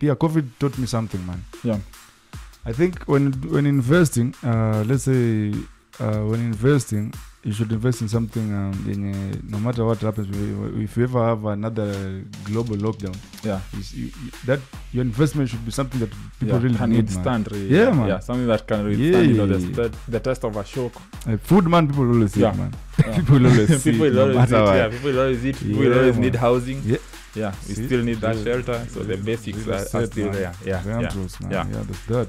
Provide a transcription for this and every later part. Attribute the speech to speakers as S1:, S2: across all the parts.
S1: COVID taught me something, man.
S2: Yeah.
S1: I think when investing, let's say when investing, you should invest in something no matter what happens. If you ever have another global lockdown, that your investment should be something that people really
S2: can
S1: need,
S2: withstand.
S1: Man.
S2: Really,
S1: man.
S2: Yeah, something that can withstand, the test of a shock.
S1: Food, man, people always eat, man. People always eat.
S2: People always eat. People always eat. People always need housing.
S1: Yeah,
S2: we still need that shelter. So the basics are still there. Yeah,
S1: that's that.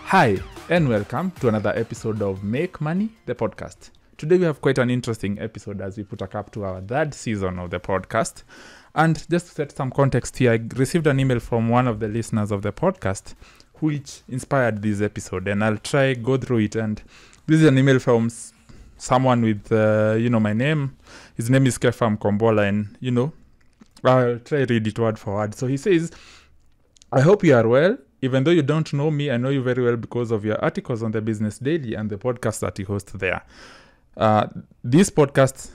S2: Hi, and welcome to another episode of Make Money, the podcast. Today we have quite an interesting episode as we put a cap to our third season of the podcast. And just to set some context here, I received an email from one of the listeners of the podcast, which inspired this episode. And I'll try go through it. And this is an email from someone with, my name. His name is Kefam Kombola. And, I'll try read it word for word. So he says, I hope you are well. Even though you don't know me, I know you very well because of your articles on the Business Daily and the podcast that you host there. This podcast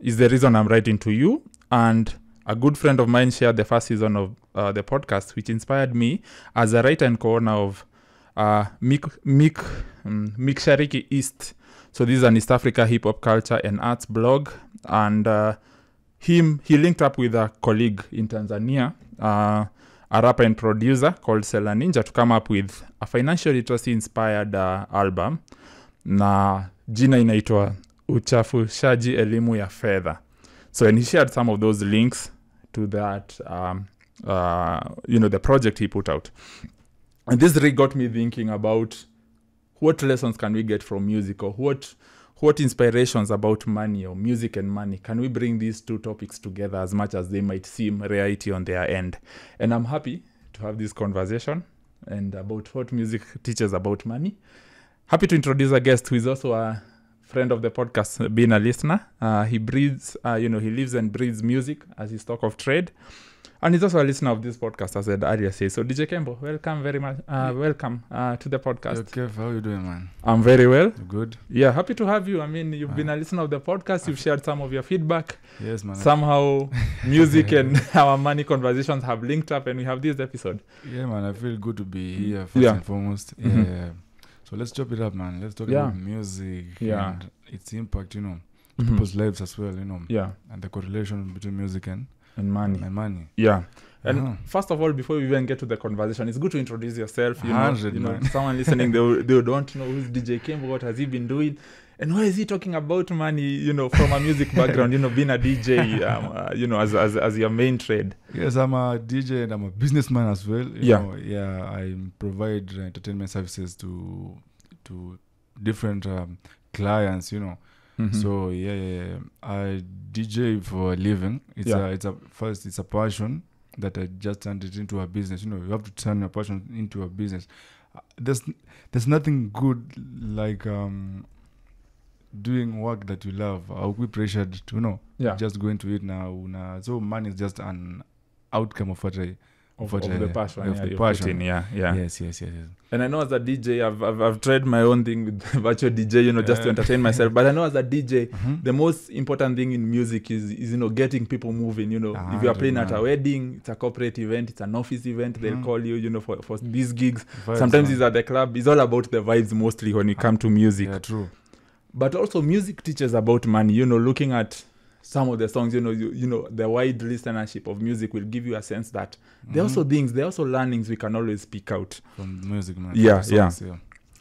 S2: is the reason I'm writing to you. And a good friend of mine shared the first season of the podcast, which inspired me as a writer and co-owner of Mik Shariki East. So this is an East Africa hip-hop culture and arts blog. And he linked up with a colleague in Tanzania, a rapper and producer called Sela Ninja, to come up with a financial literacy inspired album na jina inaitwa Uchafushaji Elimu ya Fedha. So and he shared some of those links to that the project he put out. And this really got me thinking about what lessons can we get from music, or what inspirations about money or music and money can we bring these two topics together, as much as they might seem reality on their end. And I'm happy to have this conversation and about what music teaches about money. Happy to introduce a guest who is also a friend of the podcast, being a listener. He breathes, he lives and breathes music as his talk of trade. And he's also a listener of this podcast, as I said earlier. So DJ Kyembo, welcome very much. Welcome to the podcast.
S1: Okay, how are you doing, man?
S2: I'm very well.
S1: Good.
S2: Yeah, happy to have you. I mean, you've been a listener of the podcast. You've shared some of your feedback.
S1: Yes, man.
S2: Somehow, music and our money conversations have linked up, and we have this episode.
S1: Yeah, man. I feel good to be here, first and foremost. Mm-hmm. Yeah. So let's chop it up, man. Let's talk about music and its impact, people's lives as well,
S2: Yeah.
S1: And the correlation between music and money.
S2: Yeah. And first of all, before we even get to the conversation, it's good to introduce yourself. Someone listening, they would want to know who's DJ Kyembo, what has he been doing, and why is he talking about money, from a music background, being a DJ, as your main trade.
S1: Yes, I'm a DJ and I'm a businessman as well. I provide entertainment services to different clients, Mm-hmm. So I DJ for a living. It's a passion that I just turned it into a business. You have to turn your passion into a business. There's nothing good like doing work that you love. I'll be pressured to just go into it now. So money is just an outcome of what the passion. Yes.
S2: And I know as a DJ, I've tried my own thing with virtual DJ, just to entertain myself. But I know as a DJ, the most important thing in music is getting people moving. If you are playing at a wedding, it's a corporate event, it's an office event, they'll call you, for these gigs. Sometimes it's at the club. It's all about the vibes mostly when you come to music.
S1: Yeah, true.
S2: But also music teaches about money. Looking at some of the songs, the wide listenership of music will give you a sense that there are also things, there are also learnings we can always speak out
S1: from music, man.
S2: Yeah.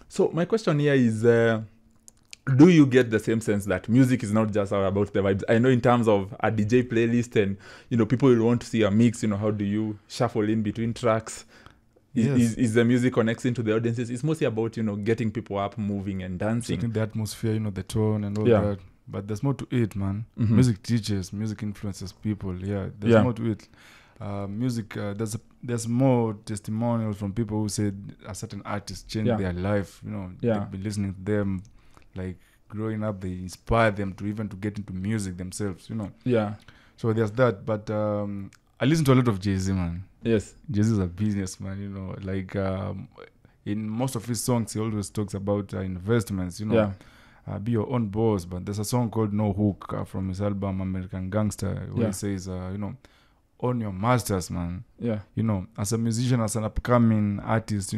S2: So my question here is, do you get the same sense that music is not just about the vibes? I know in terms of a DJ playlist and, people will want to see a mix, how do you shuffle in between tracks? Yes. Is the music connecting to the audiences? It's mostly about, getting people up, moving and dancing.
S1: Setting the atmosphere, the tone and all that. But there's more to it, man. Mm-hmm. Music teaches, music influences people. Yeah, there's more to it. Music, there's more testimonials from people who said a certain artist changed their life. They've been listening to them, like growing up, they inspire them to get into music themselves.
S2: Yeah.
S1: So there's that. But I listen to a lot of Jay-Z, man.
S2: Yes.
S1: Jay-Z is a businessman. In most of his songs, he always talks about investments. be your own boss. But there's a song called No Hook from his album American Gangster, where he says, own your masters, man.
S2: Yeah.
S1: As a musician, as an upcoming artist,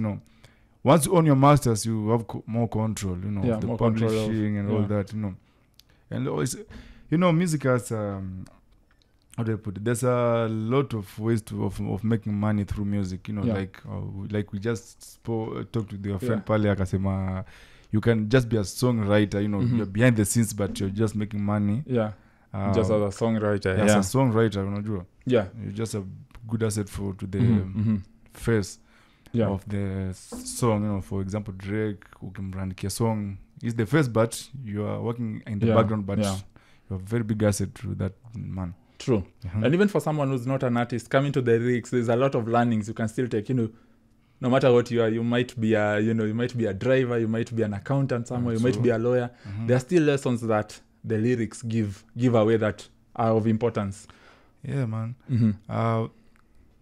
S1: once you own your masters, you have more control, of the publishing and all that, And always, music has, how do I put it? There's a lot of ways of making money through music, like we just talked with your friend Pale akasema, you can just be a songwriter, you're behind the scenes, but you're just making money.
S2: Yeah. Just as a songwriter.
S1: As a songwriter, unajua.
S2: Yeah.
S1: You're just a good asset to the face of the song. You for example, Drake, who can brand a song, is the face, but you are working in the background, but you're a very big asset to that man.
S2: True. And even for someone who's not an artist, coming to the lyrics, there's a lot of learnings you can still take. No matter what you are, you might be a driver, you might be an accountant somewhere, you might be a lawyer. There are still lessons that the lyrics give away that are of importance.
S1: Yeah, man.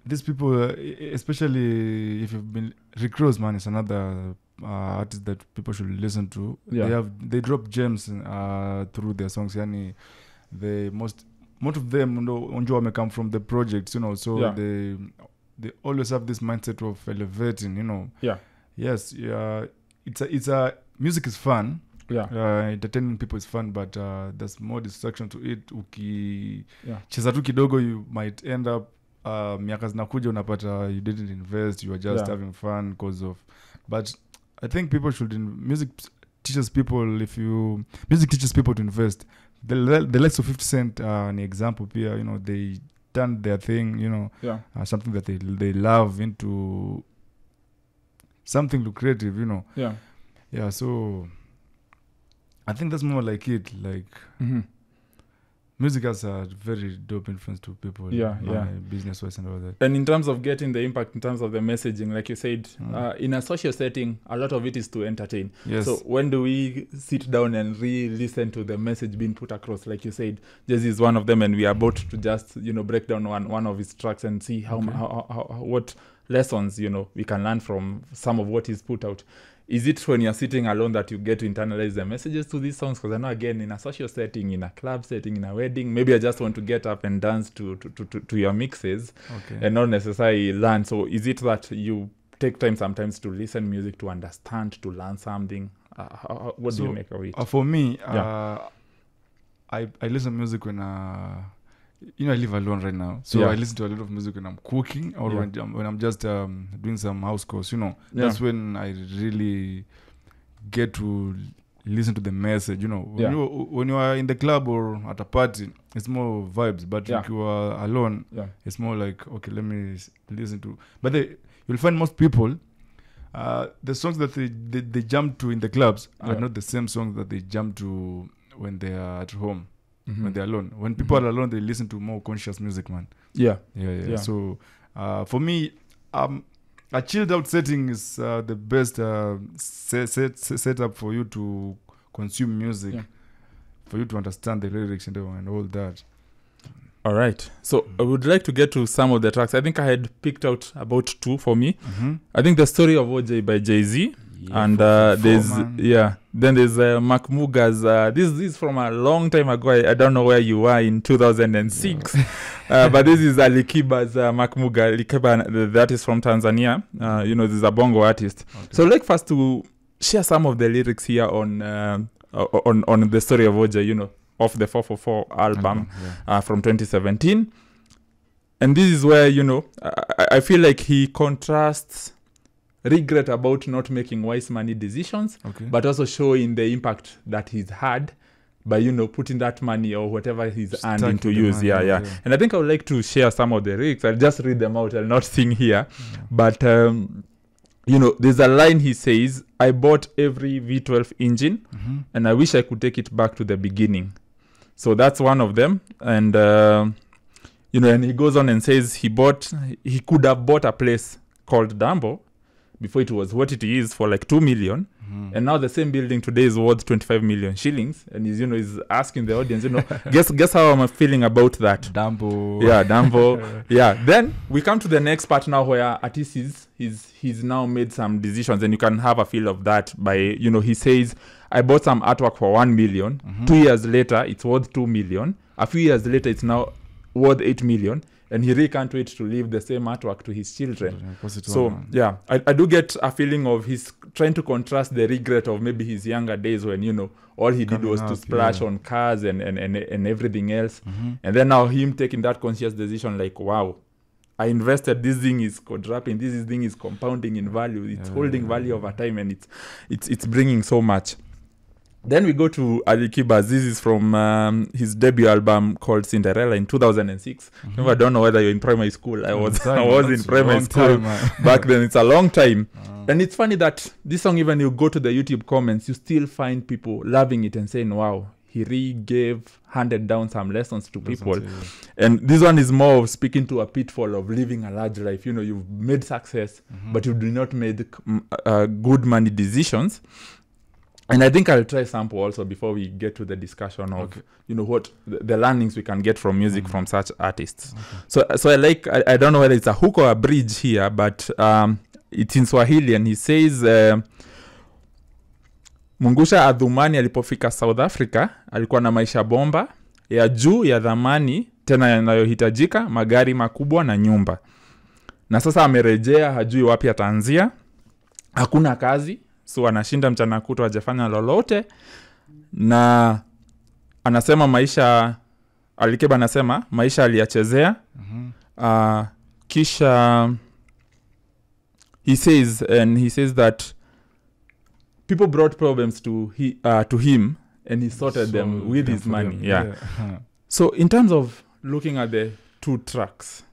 S1: These people, especially if you've been Rick Ross, man, is another artist that people should listen to.
S2: Yeah.
S1: They drop gems through their songs. Yani, most of them may come from the projects, so they always have this mindset of elevating,
S2: Yeah.
S1: Yes, it's a music is fun.
S2: Yeah.
S1: Entertaining people is fun, but there's more distraction to it. Cheza tu kidogo, you might end up miaka zinakuja unapata you didn't invest, you are just having fun because of. But I think people should music teaches people to invest. The likes of 50 Cent an example here, they turned their thing, something that they love into something lucrative, Yeah, so I think that's more like it. Like music has a very dope influence to people, business-wise and all that.
S2: And in terms of getting the impact, in terms of the messaging, like you said, in a social setting, a lot of it is to entertain.
S1: Yes.
S2: So when do we sit down and re-listen to the message being put across? Like you said, Jay-Z is one of them, and we are about to just, break down one of his tracks and see how what lessons, we can learn from some of what he's put out. Is it when you're sitting alone that you get to internalize the messages to these songs? Because I know, again, in a social setting, in a club setting, in a wedding, maybe I just want to get up and dance to your mixes and not necessarily learn. So is it that you take time sometimes to listen music, to understand, to learn something? What do you make of it?
S1: For me, I listen to music when I live alone right now, so I listen to a lot of music when I'm cooking or when I'm just doing some house chores. That's when I really get to listen to the message. When you are in the club or at a party, it's more vibes. But if you are alone, it's more like, okay, let me listen to. But you'll find most people, the songs that they jump to in the clubs are not the same songs that they jump to when they are at home. When they're alone. When people are alone, they listen to more conscious music, man.
S2: Yeah.
S1: So, for me, a chilled out setting is the best setup for you to consume music, for you to understand the lyrics and all that.
S2: All right. So I would like to get to some of the tracks. I think I had picked out about 2 for me. I think The Story of OJ by Jay-Z. And then there's Muga's this is from a long time ago. I don't know where you were in 2006, but this is Alikiba's Muga. Alikiba, that is from Tanzania. This is a bongo artist. So like first to share some of the lyrics here on The Story of OJ, of the 444 album from 2017. And this is where, I feel like he contrasts regret about not making wise money decisions, but also showing the impact that he's had by, putting that money or whatever he's earned into use. And I think I would like to share some of the lyrics. I'll just read them out. I'll not sing here. But, there's a line he says, I bought every V12 engine and I wish I could take it back to the beginning. So that's one of them. And, and he goes on and says he could have bought a place called Dumbo before it was what it is for like 2 million. And now the same building today is worth 25 million shillings. And he's asking the audience, guess how I'm feeling about that.
S1: Dumbo.
S2: Yeah, Dumbo. Then we come to the next part now where artist he's now made some decisions, and you can have a feel of that by, he says, I bought some artwork for 1 million. 2 years later, it's worth 2 million. A few years later, it's now worth 8 million. And he really can't wait to leave the same artwork to his children. I do get a feeling of he's trying to contrast the regret of maybe his younger days when, you know, all he did was to splash on cars and everything else. And then now him taking that conscious decision like, wow, I invested, this thing is quadrupling, this thing is compounding in value, it's holding value over time, and it's bringing so much. Then we go to Alikiba. This is from his debut album called Cinderella in 2006. I don't know whether you're in primary school. I was in primary school back then. It's a long time. And it's funny that this song, even you go to the YouTube comments, you still find people loving it and saying, wow, he really handed down some lessons to people. And this one is more of speaking to a pitfall of living a large life. You know, you've made success, but you do not make good money decisions. And I think I'll try sample also before we get to the discussion of, you know, what the learnings we can get from music from such artists. So I don't know whether it's a hook or a bridge here, but it's in Swahili, and he says, Mungusha Adhumani alipofika South Africa, alikuwa na maisha bomba, ya juu ya dhamani, tena yanayohitajika, magari makubwa na nyumba. Na sasa amerejea, hajui wapi ataanzia, hakuna kazi, so anashinda mchana kutwa hajafanya lolote, na anasema maisha, Alikiba anasema maisha aliyachezea. Kisha he says that people brought problems to him, and he sorted them with his money. So in terms of looking at the two tracks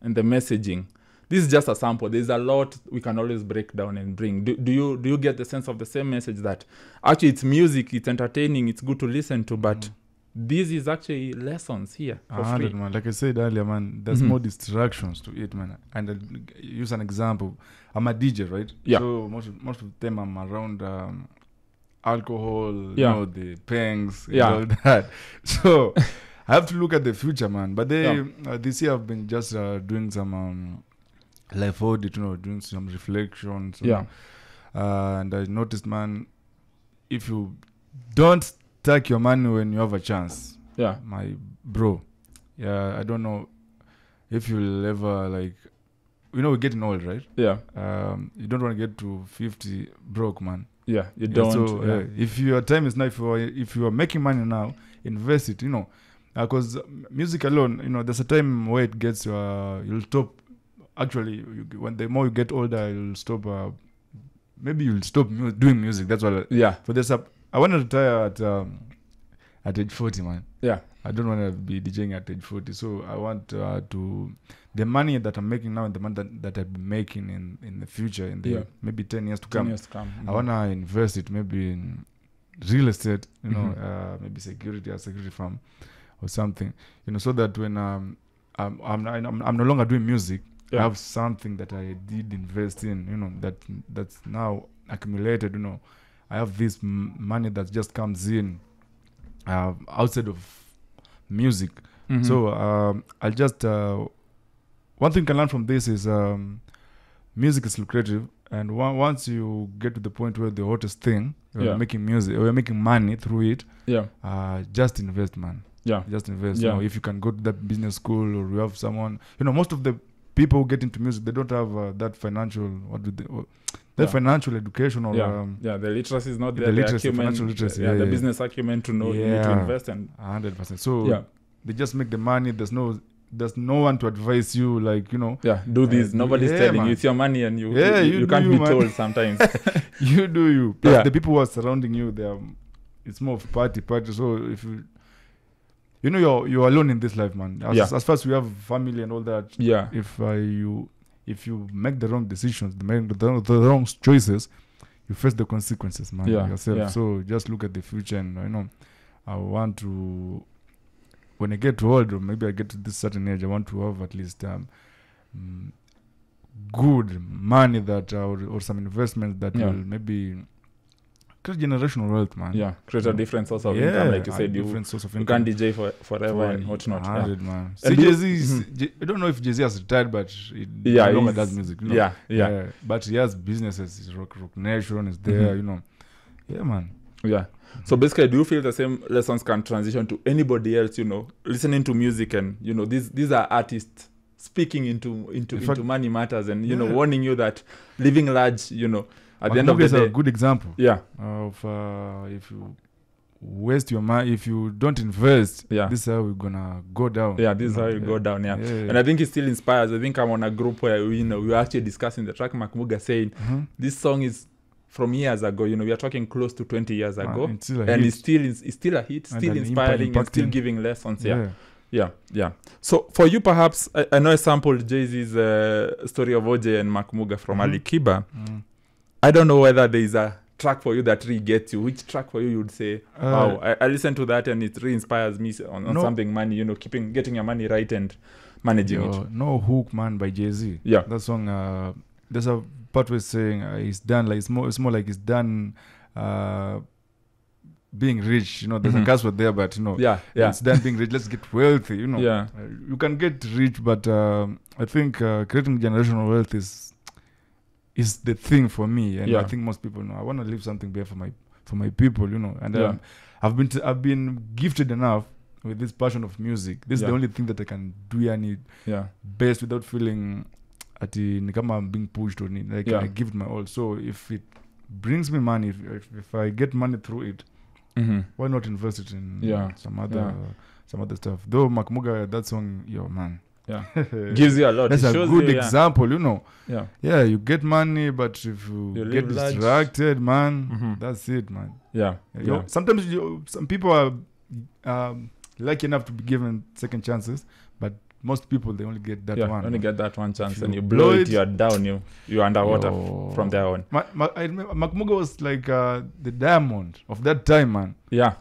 S2: and the messaging, this is just a sample. There's a lot we can always break down and bring. Do you get the sense of the same message that actually it's music, it's entertaining, it's good to listen to, but this is actually lessons here for free?
S1: Man. Like I said earlier, man, there's more distractions to it, man. And I'll use an example. I'm a DJ, right?
S2: Yeah.
S1: So most of the time I'm around alcohol, you know, the pangs, and all that. So I have to look at the future, man. But this year I've been just doing some life audit, you know, doing some reflections. And I noticed, man, if you don't take your money when you have a chance, my bro, I don't know if you'll ever, like, you know, we're getting old, right? You don't want to get to 50 broke, man.
S2: You don't.
S1: So if your time is now, if you are making money now, invest it, you know, because music alone, you know, there's a time where it gets you'll stop. Actually, when the more you get older, you'll stop. Maybe you'll stop doing music. That's what. For this, I want to retire at age 40, man. I don't want to be DJing at age 40. So I want the money that I'm making now and the money that I'll be making in the future, in the maybe 10 years to come. I want to invest it maybe in real estate, you know, maybe security firm or something, you know, so that when I'm no longer doing music, I have something that I did invest in, you know, that's now accumulated, you know. I have this money that just comes in outside of music. So I'll just one thing you can learn from this is music is lucrative, and once you get to the point where the hottest thing, you're making music, or you're making money through it, just invest, man. Just invest. You know, if you can go to that business school, or you have someone, you know, most of the people who get into music, they don't have that financial, financial education, or
S2: the literacy is not there. The
S1: financial literacy,
S2: the business acumen to know you need to invest, and
S1: 100%. So they just make the money. There's no one to advise you, like, you know,
S2: do this. Nobody's telling you. It's your money, and you can't be told sometimes.
S1: You do you. Plus the people who are surrounding you, it's more of party. So if you know you're alone in this life, man. As far as we have family and all that, if you make the wrong decisions, the wrong choices, you face the consequences, man, yourself. So just look at the future, and you know, I want to, when I get old, or maybe I get to this certain age, I want to have at least good money that or some investments that will maybe create generational wealth, man.
S2: Create a different source of income, like you said. You can't DJ forever and whatnot.
S1: 100, man. See, Jay-Z, I don't know if Jay-Z has retired, but he no longer does music. You know? But he has businesses. Rock Nation is there, you know. Yeah, man.
S2: Yeah. So basically, do you feel the same lessons can transition to anybody else, listening to music and, these are artists speaking into money matters and, warning you that living large, at the end of the day.
S1: Is a good example.
S2: Yeah.
S1: Of if you waste your money, if you don't invest, this is how we're gonna go down.
S2: Yeah, this is how you go down. Yeah. And I think it still inspires. I think I'm on a group where we were actually discussing the track. Muga saying this song is from years ago. We are talking close to 20 years ago, and it's still a hit, still inspiring, and still giving lessons. Yeah. So for you, perhaps I know I sampled Jay-Z's story of OJ and Muga from Alikiba. I don't know whether there is a track for you that really gets you. Which track for you would say, wow, I listen to that and it really inspires me on something money, getting your money right and managing it.
S1: No Hook, man, by Jay-Z.
S2: Yeah.
S1: That song, there's a part where saying it's done, like it's more like it's done being rich, there's a curse word there, but it's done being rich. Let's get wealthy, you can get rich, but I think creating generational wealth is the thing for me, and I think most people know I want to leave something there for my people, and I've been gifted enough with this passion of music. This is the only thing that I can do any best without feeling I'm being pushed or I give it my all. So if it brings me money, if I get money through it, why not invest it in some other stuff? Though Muga, that song, man.
S2: Yeah, gives you a lot.
S1: That's a good example,
S2: Yeah,
S1: you get money, but if you get distracted, man, that's it, man.
S2: Yeah.
S1: Sometimes some people are lucky enough to be given second chances, but most people, they only get that one.
S2: Only get that one chance, and you blow it, you're down, you're underwater from there on.
S1: I remember Muga was like the diamond of that time, man.
S2: Yeah,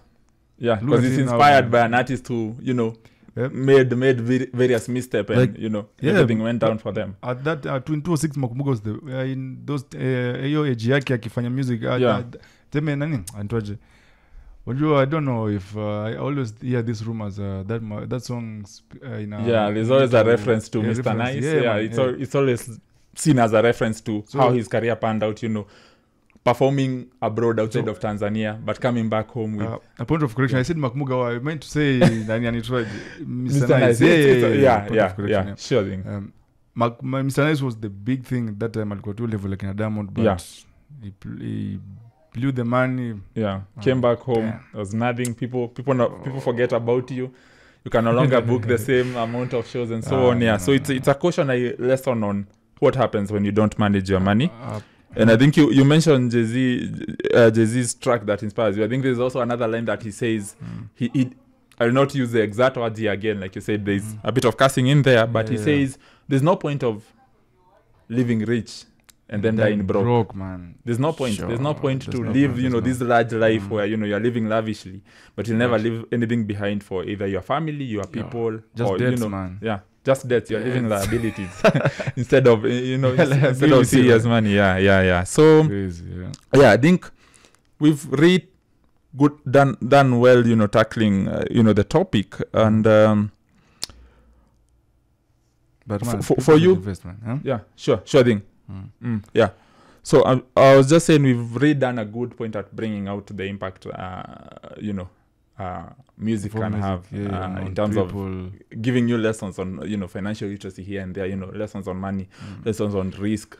S2: because it's inspired by an artist who, made various missteps, and everything went down for them.
S1: At that 2006 Muga was in those age yake akifanya music. Teme nani antoje. I don't know if I always hear these rumors that songs
S2: there's always a reference to Mr. Nice. It's always seen as a reference to how his career panned out, performing abroad outside of Tanzania, but coming back home with
S1: a point of correction. I said Muga. I meant to say
S2: Mr. Nice. Yeah. Sure thing.
S1: Mr. Nice was the big thing at that time. Alikuwa tu level like in a diamond, but he blew the money.
S2: Came back home. There was nothing. People forget about you. You can no longer book the same amount of shows and so on. So it's a cautionary lesson on what happens when you don't manage your money. And I think you mentioned Jay-Z's track that inspires you. I think there's also another line that he says, I will not use the exact words here again, like you said, there's a bit of cussing in there, but he says, there's no point of living rich and then dying broke,
S1: man.
S2: There's no point. There's no point to live, this large life where, you're living lavishly, but you'll never leave anything behind for either your family, your people,
S1: just or, debts, man.
S2: Yeah. Just debts, you're living liabilities instead of serious money. Yeah. So
S1: crazy,
S2: I think we've really done well, tackling the topic, and
S1: but man,
S2: for you,
S1: investment, huh?
S2: Yeah, sure thing. Yeah. So I was just saying we've really done a good point at bringing out the impact, music can have in terms of giving you lessons on financial literacy here and there, lessons on money, lessons on risk,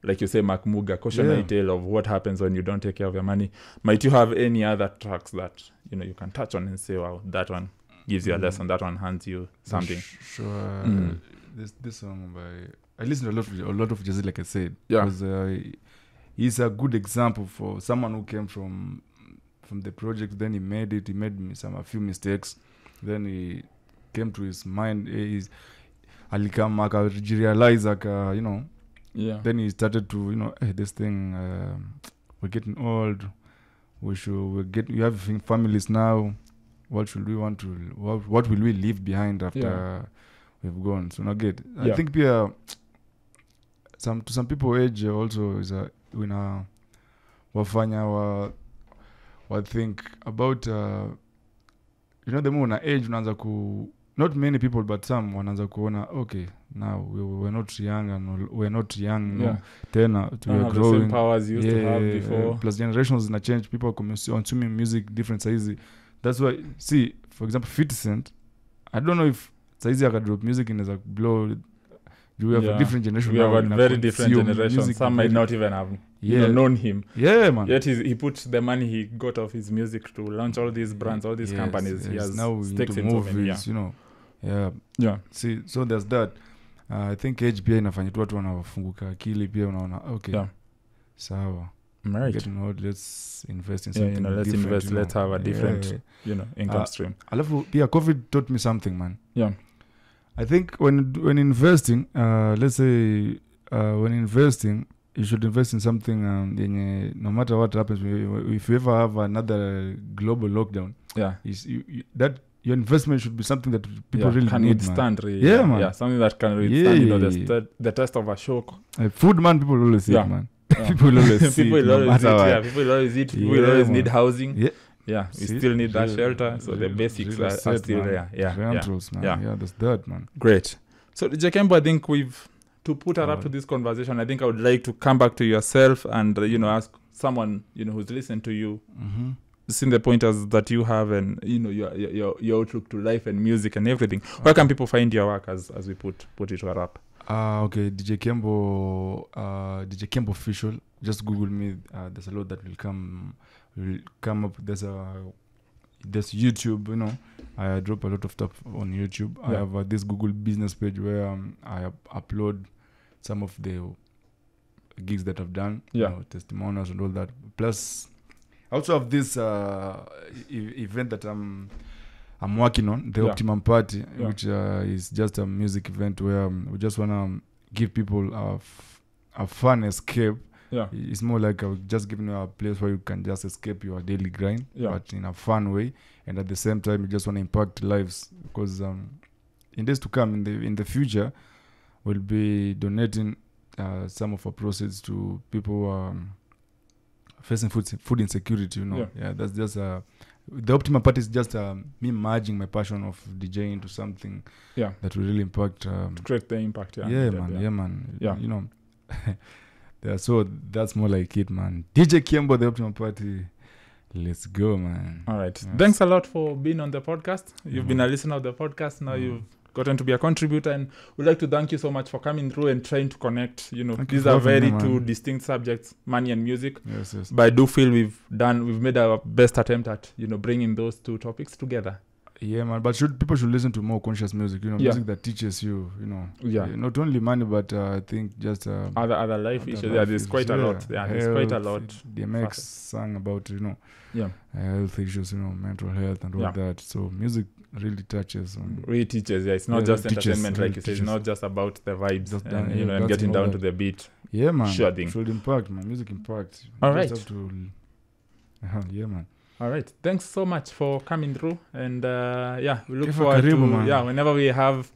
S2: like you say, Muga, cautionary tale of what happens when you don't take care of your money. Might you have any other tracks that you can touch on and say, wow, that one gives you a lesson, that one hands you something?
S1: Sure. This song I listen to a lot of Jay-Z, like I said, because he's a good example for someone who came from the project. Then he made a few mistakes, then he came to his mind, alikama akarealize then he started to this thing, we're getting old, we have families now, what will we leave behind after we've gone? So now I think to some people age also is wafanya think about the more na age unaanza not many people but some wanaanza kuona okay now we're not young and we're not young no tena we're growing
S2: the same powers used to have before
S1: plus generations na change, people are consuming music different sizes. That's why see for example 50 Cent, I don't know if size aka drop music in as a blow. We have a different generation.
S2: We have a very different generation. Some might not even have known him.
S1: Yeah, man.
S2: Yet he put the money he got off his music to launch all these brands, all these companies. He has
S1: now
S2: stakes
S1: into movies, you know. Yeah. See, so there's that. I think age pia inafanya watu wanafunguka akili pia unaona okay. Yeah. Sawa.
S2: Right.
S1: Getting old, let's invest in something
S2: let's
S1: different.
S2: Invest, let's have a different, income stream.
S1: Alafu pia COVID taught me something, man.
S2: Yeah.
S1: I think when investing, let's say when investing, you should invest in something no matter what happens. If you ever have another global lockdown, that your investment should be something that people really
S2: can
S1: need,
S2: withstand.
S1: Man. Man.
S2: Yeah, something that can withstand, the test of a shock.
S1: Food, man, people always eat, man. People always eat.
S2: People always eat. People always need housing.
S1: Yeah,
S2: we still need that shelter, so the basics are still there.
S1: Rentals, man. Yeah, that's that, man.
S2: Great. So, DJ Kyembo, I think to put her up to this conversation, I think I would like to come back to yourself and, ask someone, who's listened to you, seeing the pointers that you have and, your outlook to life and music and everything. Where can people find your work as we put it to a wrap?
S1: Okay, DJ Kyembo official. Just Google me. There's a lot that will come up. There's YouTube, I drop a lot of stuff on YouTube. I have this Google business page where I upload some of the gigs that I've done, testimonials and all that. Plus, I also have this event that I'm working on, the Optimum Party, which is just a music event where we just want to give people a fun escape.
S2: Yeah.
S1: It's more like just giving you a place where you can just escape your daily grind, but in a fun way. And at the same time, you just want to impact lives. Because in days to come, in the future, we'll be donating some of our proceeds to people who are facing food insecurity, Yeah, that's just the Optimum Party is just me merging my passion of DJing into something that will really impact.
S2: To create the impact,
S1: man. Yeah, so that's more like it, man. DJ Kyembo, the Optimum Party. Let's go, man.
S2: All right. Yes. Thanks a lot for being on the podcast. You've been a listener of the podcast. Now you've gotten to be a contributor, and we'd like to thank you so much for coming through and trying to connect. These are very two distinct subjects, money and music.
S1: Yes.
S2: But I do feel we've made our best attempt at, bringing those two topics together.
S1: Yeah, man. But people should listen to more conscious music. Music that teaches you. Not only money, but I think just
S2: other life issues. There's quite a lot. There's quite a lot.
S1: DMX sang about health issues, mental health and all that. So music really touches.
S2: Really teaches. Yeah, it's not just entertainment, like you say. It's not just about the vibes and getting down to the beat.
S1: Yeah, man.
S2: Sure thing.
S1: Should impact, man. Music impact.
S2: All right.
S1: Yeah, man.
S2: All right. Thanks so much for coming through. And we look forward to, whenever we have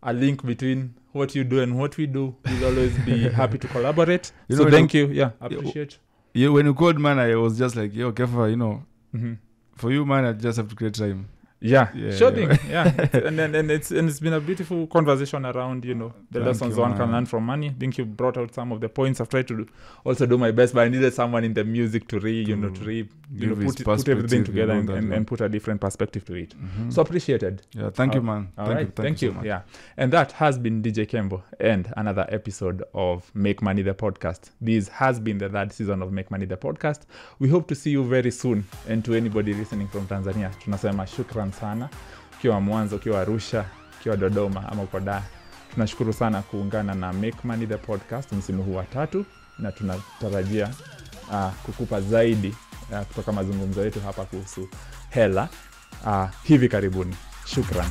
S2: a link between what you do and what we do, we'll always be happy to collaborate. So thank you. Yeah, appreciate.
S1: Yeah, when you called, man, I was just like, yo, Kefa, for you, man, I just have to create time.
S2: Yeah, sure thing. Yeah, and it's been a beautiful conversation around the lessons one can learn from money. I think you brought out some of the points. I've tried to also do my best, but I needed someone in the music to put everything together and put a different perspective to it. So appreciated.
S1: Yeah, thank you, man.
S2: Thank you.
S1: So much.
S2: Yeah, and that has been DJ Kyembo and another episode of Make Money the Podcast. This has been the third season of Make Money the Podcast. We hope to see you very soon. And to anybody listening from Tanzania, tunasema shukran sana. Ukiwa Mwanza, ukiwa Arusha, ukiwa Dodoma ama uko Dar, tunashukuru sana kuungana na Make Money the Podcast msimu huu wa 3, na tunatarajia kukupa zaidi kutoka mazungumzo yetu hapa kuhusu hela hivi karibuni. Shukran.